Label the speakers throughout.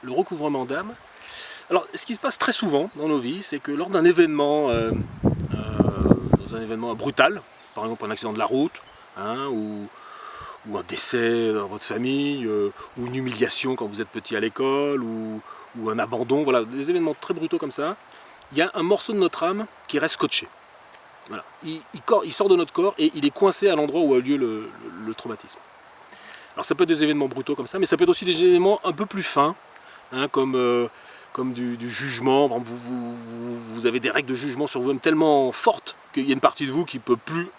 Speaker 1: Le recouvrement d'âme. Alors, ce qui se passe très souvent dans nos vies, c'est que lors d'un événement, brutal, par exemple un accident de la route, hein, ou un décès dans votre famille, ou une humiliation quand vous êtes petit à l'école, ou un abandon, voilà, des événements très brutaux comme ça, il y a un morceau de notre âme qui reste scotché. Voilà. Il sort de notre corps et il est coincé à l'endroit où a lieu le traumatisme. Alors ça peut être des événements brutaux comme ça, mais ça peut être aussi des événements un peu plus fins, hein, comme du jugement. Vous avez des règles de jugement sur vous-même tellement fortes qu'il y a une partie de vous qui ne peut plus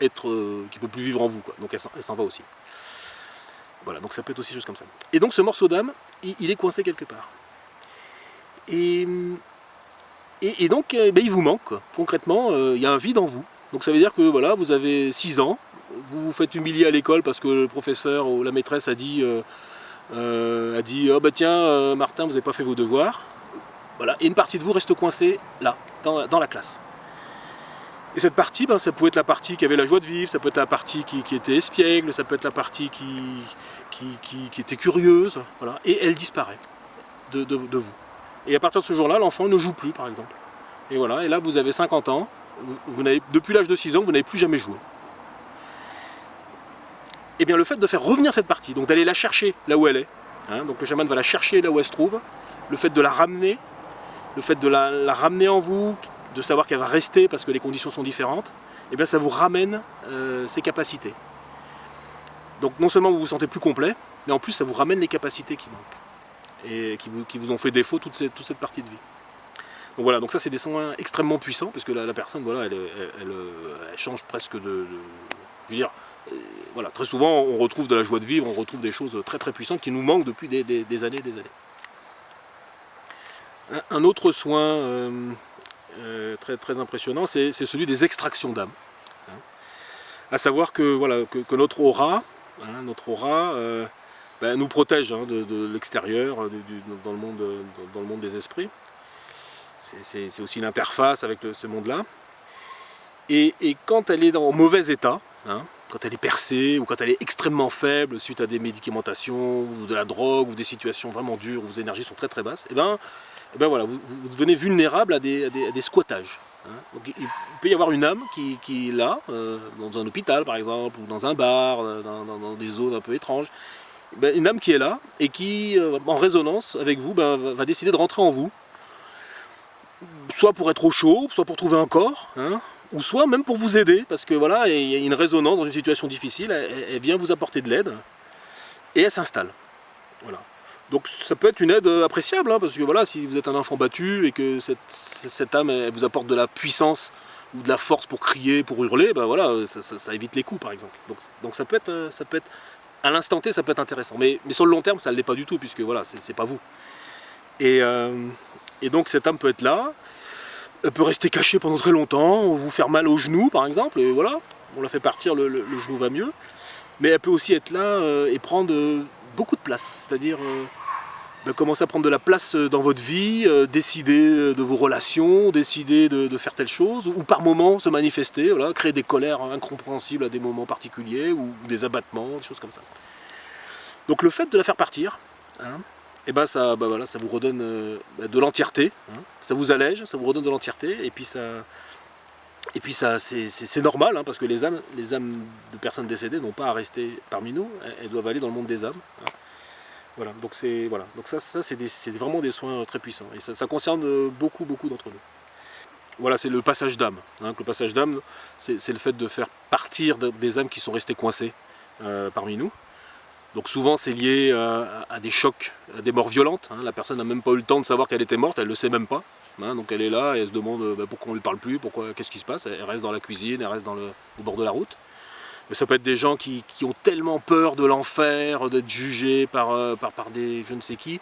Speaker 1: vivre en vous, quoi. Donc elle s'en va aussi. Voilà, donc ça peut être aussi des choses comme ça. Et donc ce morceau d'âme, il est coincé quelque part. Et donc il vous manque, quoi. Concrètement, il y a un vide en vous. Donc ça veut dire que voilà, vous avez 6 ans, vous vous faites humilier à l'école parce que le professeur ou la maîtresse a dit oh bah tiens Martin, vous n'avez pas fait vos devoirs. Voilà. Et une partie de vous reste coincée là, dans la classe. Et cette partie, ça peut être la partie qui avait la joie de vivre, ça peut être la partie qui était espiègle, ça peut être la partie qui était curieuse, voilà. Et elle disparaît de vous. Et à partir de ce jour-là, l'enfant ne joue plus, par exemple. Et voilà, et là vous avez 50 ans, depuis l'âge de 6 ans, vous n'avez plus jamais joué. Et bien le fait de faire revenir cette partie, donc d'aller la chercher là où elle est, hein, donc le chaman va la chercher là où elle se trouve, le fait de la ramener, le fait de la ramener en vous, de savoir qu'elle va rester parce que les conditions sont différentes, et bien ça vous ramène ses capacités. Donc non seulement vous vous sentez plus complet, mais en plus ça vous ramène les capacités qui manquent, et qui vous ont fait défaut toute cette partie de vie. Donc voilà, donc ça c'est des soins extrêmement puissants, parce que la personne, voilà, elle change presque je veux dire, voilà, très souvent on retrouve de la joie de vivre, on retrouve des choses très très puissantes qui nous manquent depuis des années et des années. Un autre soin très, très impressionnant, c'est celui des extractions d'âme. Hein. À savoir que, voilà, que notre aura, hein, nous protège, hein, de l'extérieur, dans le monde des esprits. C'est aussi une interface avec ce monde-là. Et quand elle est en mauvais état, hein, quand elle est percée ou quand elle est extrêmement faible suite à des médicamentations ou de la drogue ou des situations vraiment dures où vos énergies sont très très basses, et ben voilà, vous devenez vulnérable à des squattages. Hein. Donc, il peut y avoir une âme qui est là, dans un hôpital par exemple, ou dans un bar, dans des zones un peu étranges. Une âme qui est là et qui, en résonance avec vous, va décider de rentrer en vous, soit pour être au chaud, soit pour trouver un corps, hein, ou soit même pour vous aider, parce que voilà, il y a une résonance dans une situation difficile, elle vient vous apporter de l'aide, et elle s'installe. Voilà. Donc ça peut être une aide appréciable, hein, parce que voilà, si vous êtes un enfant battu et que cette âme elle vous apporte de la puissance ou de la force pour crier, pour hurler, voilà, ça évite les coups par exemple. Donc ça peut être à l'instant T, ça peut être intéressant. Mais sur le long terme, ça ne l'est pas du tout, puisque voilà, c'est pas vous. Et donc cette âme peut être là, elle peut rester cachée pendant très longtemps, ou vous faire mal au genou par exemple, et voilà, on la fait partir, le genou va mieux. Mais elle peut aussi être là et prendre beaucoup de place, c'est-à-dire commencer à prendre de la place dans votre vie, décider de vos relations, décider de faire telle chose, ou par moments se manifester, voilà, créer des colères incompréhensibles à des moments particuliers, ou des abattements, des choses comme ça. Donc le fait de la faire partir, hein, et ça vous redonne de l'entièreté, hein, ça vous allège, ça vous redonne de l'entièreté, et puis c'est normal, hein, parce que les âmes de personnes décédées n'ont pas à rester parmi nous, elles doivent aller dans le monde des âmes. Hein. Voilà, donc ça c'est vraiment des soins très puissants, et ça concerne beaucoup d'entre nous. Voilà, c'est le passage d'âme. Hein, le passage d'âme, c'est le fait de faire partir des âmes qui sont restées coincées parmi nous. Donc souvent c'est lié à des chocs, à des morts violentes. Hein. La personne n'a même pas eu le temps de savoir qu'elle était morte, elle ne le sait même pas. Hein, donc elle est là et elle se demande pourquoi on ne lui parle plus, qu'est-ce qui se passe. Elle reste dans la cuisine, elle reste au bord de la route. Mais ça peut être des gens qui ont tellement peur de l'enfer, d'être jugés par des je ne sais qui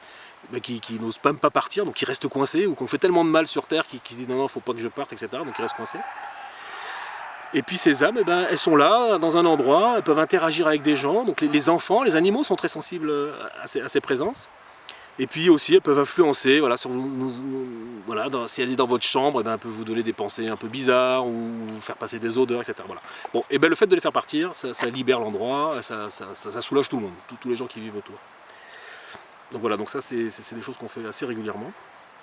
Speaker 1: n'osent même pas partir, donc qui restent coincés, ou qu'on fait tellement de mal sur Terre qu'ils se disent non, faut pas que je parte, etc. Donc ils restent coincés. Et puis ces âmes, elles sont là, dans un endroit, elles peuvent interagir avec des gens. Donc les enfants, les animaux sont très sensibles à ces présences. Et puis aussi, elles peuvent influencer, voilà, voilà, si elle est dans votre chambre, elle peut vous donner des pensées un peu bizarres, ou vous faire passer des odeurs, etc. Voilà. Bon, et le fait de les faire partir, ça libère l'endroit, ça soulage tout le monde, tous les gens qui vivent autour. voilà, donc ça c'est des choses qu'on fait assez régulièrement.